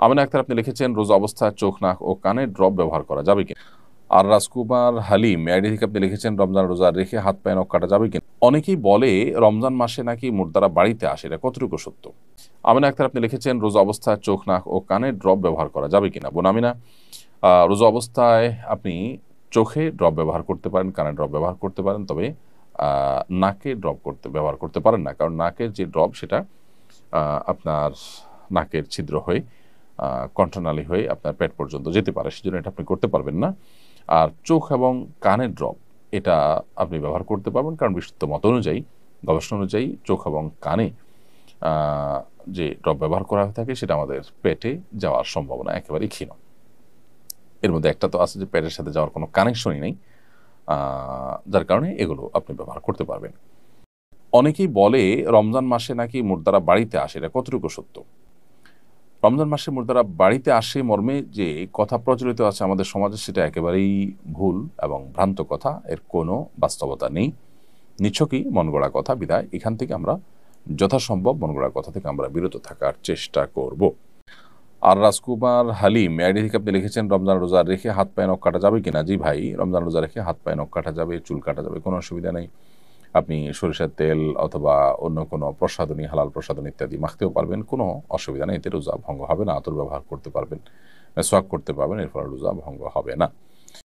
আমিনা আক্তার আপনি লিখেছেন রোজা অবস্থায় চোখ, নাক ও কানে ড্রপ ব্যবহার করা যাবে কিনা। আর রাজকুমার হালিম আইডি থেকে আপনি লিখেছেন রমজান রোজা রেখে হাত পায়ে নখ কাটা যাবে কিনা। অনেকেই বলে রমজান মাসে নাকি মুর্দারা বাড়িতে আসে, এটা কতটুকু সত্য। আমিনা আক্তার আপনি লিখেছেন রোজা অবস্থায় চোখ, নাক ও কানে ড্রপ ব্যবহার করা যাবে কিনা। বোন আমিনা, রোজা অবস্থায় আপনি চোখে ড্রপ ব্যবহার করতে পারেন, কানে ড্রপ ব্যবহার করতে পারেন, তবে নাকে ড্রপ ব্যবহার করতে পারেন না, কারণ নাকের যে ড্রপ সেটা আপনার নাকের ছিদ্র হয়ে কণ্ঠনালী হয়ে আপনার পেট পর্যন্ত যেতে পারে, সেজন্য এটা আপনি করতে পারবেন না। আর চোখ এবং কানের ড্রপ এটা আপনি ব্যবহার করতে পারবেন, কারণ বিশুদ্ধ মত অনুযায়ী, গবেষণা অনুযায়ী চোখ এবং কানে যে ড্রপ ব্যবহার করা হয়ে থাকে সেটা আমাদের পেটে যাওয়ার সম্ভাবনা একেবারেই ক্ষীণ। এর মধ্যে একটা তো আছে যে পেটের সাথে যাওয়ার কোনো কানেকশনই নেই, যার কারণে এগুলো আপনি ব্যবহার করতে পারবেন। অনেকেই বলে রমজান মাসে নাকি মুর্দারা বাড়িতে আসে, এটা কতটুকু সত্য। রমজান মাসে মুর্দারা বাড়িতে আসে মর্মে যে কথা প্রচলিত আছে আমাদের সমাজে, সেটা একেবারেই ভুল এবং ভ্রান্ত কথা, এর কোনো বাস্তবতা নেই। নিছকই মন গড়া কথা, বিধায় এখান থেকে আমরা যথাসম্ভব মন গড়া কথা থেকে আমরা বিরত থাকার চেষ্টা করব। আর রাজকুমার হালিম আইডি থেকে আপনি লিখেছেন রমজান রোজা রেখে হাত পায়ে নখ কাটা যাবে কিনা। জি ভাই, রমজান রোজা রেখে হাত পায়ে নখ কাটা যাবে, চুল কাটা যাবে, কোনো অসুবিধা নেই। আপনি সরিষার তেল অথবা অন্য কোনো প্রসাধনী, হালাল প্রসাধনী ইত্যাদি মাখতেও পারবেন, কোনো অসুবিধা নেই, এতে রোজা ভঙ্গ হবে না। আতর ব্যবহার করতে পারবেন, মেসওয়াক করতে পারবেন, এর ফলে রোজা ভঙ্গ হবে না।